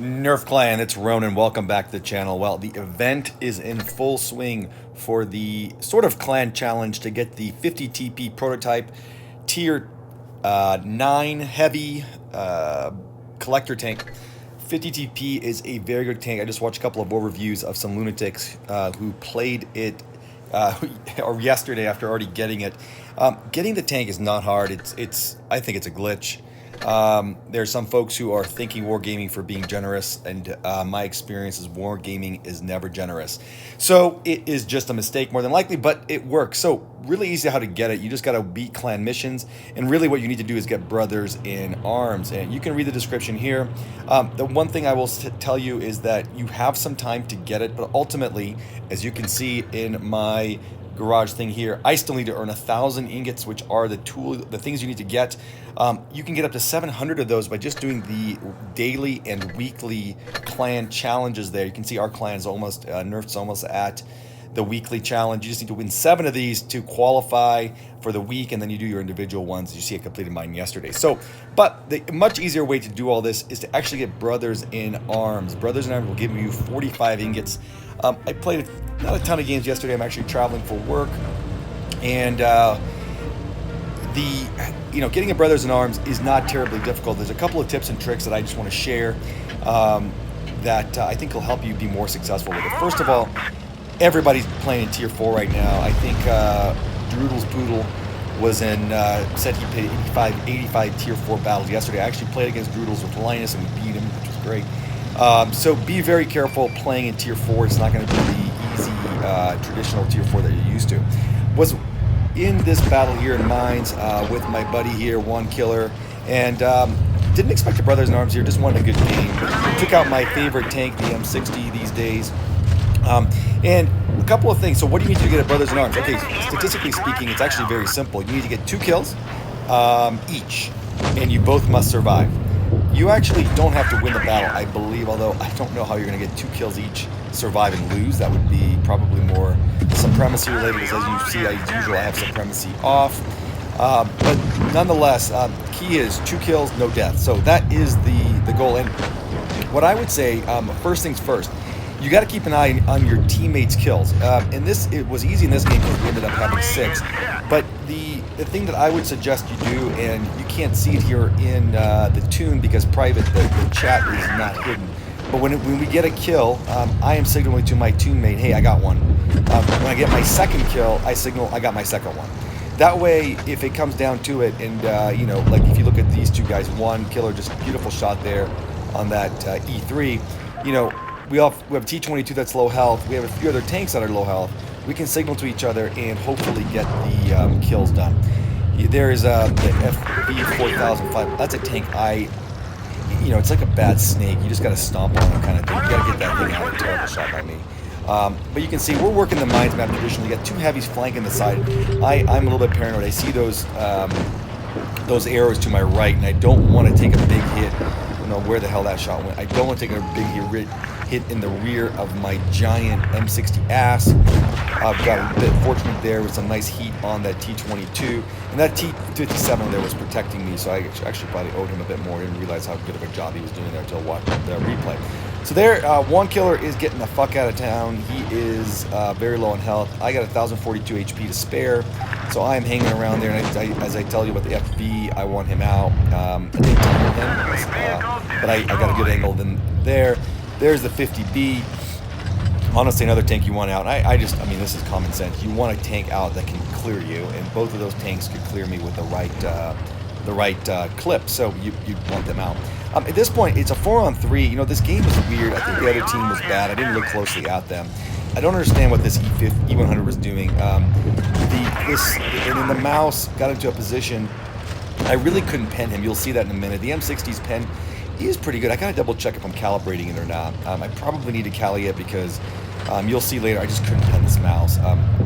Nerf Clan, it's Ronan. Welcome back to the channel. Well, the event is in full swing for the sort of clan challenge to get the 50 TP prototype tier 9 heavy collector tank. 50 TP is a very good tank. I just watched a couple of overviews of some lunatics who played it or yesterday after already getting it. Getting the tank is not hard. I think it's a glitch. There are some folks who are thinking wargaming for being generous, and my experience is wargaming is never generous. So it is just a mistake more than likely, but it works. So really easy how to get it. You just got to beat clan missions, and really what you need to do is get brothers in arms. And you can read the description here. The one thing I will tell you is that you have some time to get it, but ultimately, as you can see in my garage thing here, I still need to earn 1,000 ingots, which are the things you need to get. You can get up to 700 of those by just doing the daily and weekly clan challenges there. You can see our clan is almost, Nerf's almost at the weekly challenge. You just need to win 7 of these to qualify for the week, and then you do your individual ones. You see I completed mine yesterday. So, but the much easier way to do all this is to actually get brothers in arms. Brothers in arms will give you 45 ingots. I played not a ton of games yesterday. I'm actually traveling for work, and getting a brothers in arms is not terribly difficult. There's a couple of tips and tricks that I just want to share that I think will help you be more successful with it. First of all, everybody's playing in tier 4 right now. I think Droodle's Poodle was in said he played 85 tier 4 battles yesterday. I actually played against Droodles with Linus and we beat him, which was great. So be very careful playing in tier 4. It's not going to be the easy traditional tier 4 that you're used to. Was in this battle here in Mines with my buddy here, One Killer, and didn't expect the brothers in arms here, just wanted a good game. Took out my favorite tank, the M60 these days. And a couple of things. So what do you need to get at brothers in arms? Okay, statistically speaking, it's actually very simple. You need to get 2 kills each, and you both must survive. You actually don't have to win the battle, I believe, although I don't know how you're going to get 2 kills each, survive and lose. That would be probably more supremacy related, because as you see, as usual, I have supremacy off. But nonetheless, key is 2 kills, no death. So that is the goal. And what I would say, first things first, you got to keep an eye on your teammates' kills. And it was easy in this game because we ended up having 6. But the thing that I would suggest you do, and you can't see it here in the tune because private, the chat is not hidden. But when we get a kill, I am signaling to my teammate, hey, I got one. When I get my second kill, I signal I got my second one. That way, if it comes down to it, and like if you look at these two guys, One Killer, just a beautiful shot there on that E3, we have T-22 that's low health. We have a few other tanks that are low health. We can signal to each other and hopefully get the kills done. There is the FV4005. That's a tank it's like a bad snake. You just got to stomp on it kind of thing. You got to get that thing out. Terrible shot by me. But you can see we're working the mines map traditionally. You got 2 heavies flanking the side. I'm a little bit paranoid. I see those arrows to my right, and I don't want to take a big hit. I don't know where the hell that shot went. I don't want to take a big hit in the rear of my giant M60 ass. I've got a bit fortunate there with some nice heat on that T-22, and that T-57 there was protecting me, so I actually probably owed him a bit more. I didn't realize how good of a job he was doing there until I watched the replay. So there, One Killer is getting the fuck out of town. He is very low on health. I got 1,042 HP to spare, so I am hanging around there, and as I tell you about the FB, I want him out. I didn't tell him, but I got a good angle there. There's the 50B. Honestly, another tank you want out. I mean, this is common sense. You want a tank out that can clear you, and both of those tanks could clear me with the right clip. So you want them out. At this point, it's a 4-on-3. This game is weird. I think the other team was bad. I didn't look closely at them. I don't understand what this E100 was doing. And then the mouse got into a position. I really couldn't pen him. You'll see that in a minute. The M60's pen is pretty good. I gotta double check if I'm calibrating it or not. I probably need to cali it because you'll see later I just couldn't pen this mouse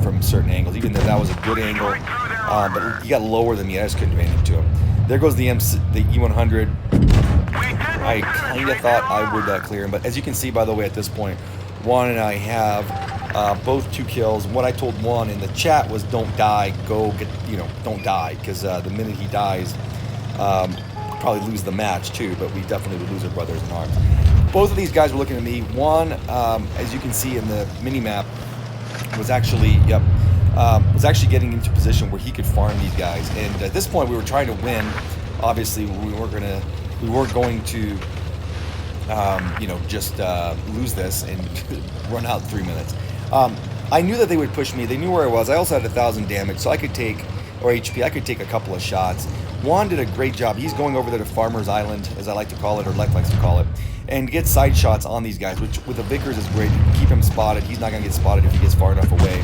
from certain angles, even though that was a good angle. But he got lower than me. I just couldn't do anything to him. There goes the E100. I kind of thought I would clear him, but as you can see, by the way, at this point, Juan and I have both 2 kills. What I told Juan in the chat was, don't die, don't die, because the minute he dies, probably lose the match too, but we definitely would lose our brothers in arms. Both of these guys were looking at me. One, as you can see in the mini map, was actually was actually getting into a position where he could farm these guys. And at this point, we were trying to win. Obviously, we weren't going to just lose this and run out in 3 minutes. I knew that they would push me. They knew where I was. I also had 1,000 damage, so I could take, or HP, I could take a couple of shots. Juan did a great job. He's going over there to Farmer's Island, as I like to call it, or Lech likes to call it, and get side shots on these guys, which with the Vickers is great. You can keep him spotted. He's not going to get spotted if he gets far enough away.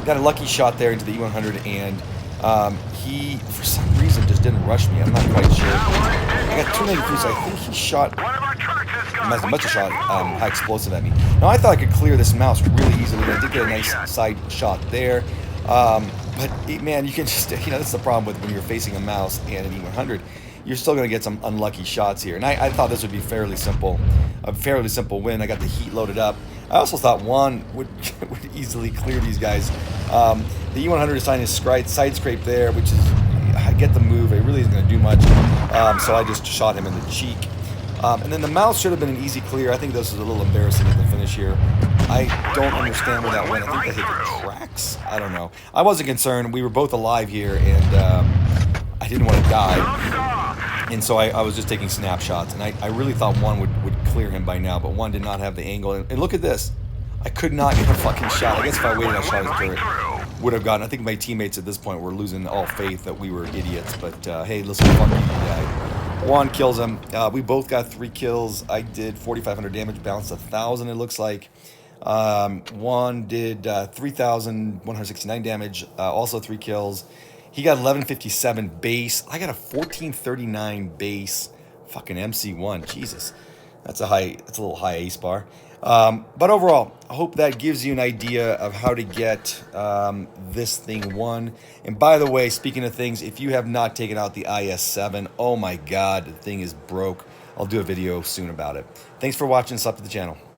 Got a lucky shot there into the E100, and he, for some reason, just didn't rush me. I'm not quite sure. I got 293, so I think he shot, must have shot high explosive at me. Now, I thought I could clear this mouse really easily. I did get a nice side shot there. But, man, you can just, that's the problem with when you're facing a mouse and an E100. You're still going to get some unlucky shots here. And I thought this would be fairly simple, a fairly simple win. I got the heat loaded up. I also thought Juan would easily clear these guys. The E100 is trying to side scrape there, which is, I get the move. It really isn't going to do much. So I just shot him in the cheek. And then the mouse should have been an easy clear. I think this is a little embarrassing at the finish here. I don't understand where that went. I think they hit the tracks. I don't know. I wasn't concerned. We were both alive here, and I didn't want to die. And so I was just taking snapshots. And I really thought Juan would clear him by now, but Juan did not have the angle. And look at this. I could not get a fucking shot. I guess if I waited, I shot his turret. Would have gotten. I think my teammates at this point were losing all faith that we were idiots. But hey, listen, fuck you, guy. Juan kills him. We both got 3 kills. I did 4,500 damage, bounced 1,000. It looks like. Juan did 3,169 damage. Also 3 kills. He got 1157 base. I got a 1439 base. Fucking MC1. Jesus, that's a little high ace bar. But overall, I hope that gives you an idea of how to get this thing won. And by the way, speaking of things, if you have not taken out the IS-7, oh my god, the thing is broke. I'll do a video soon about it. Thanks for watching. Sub to the channel.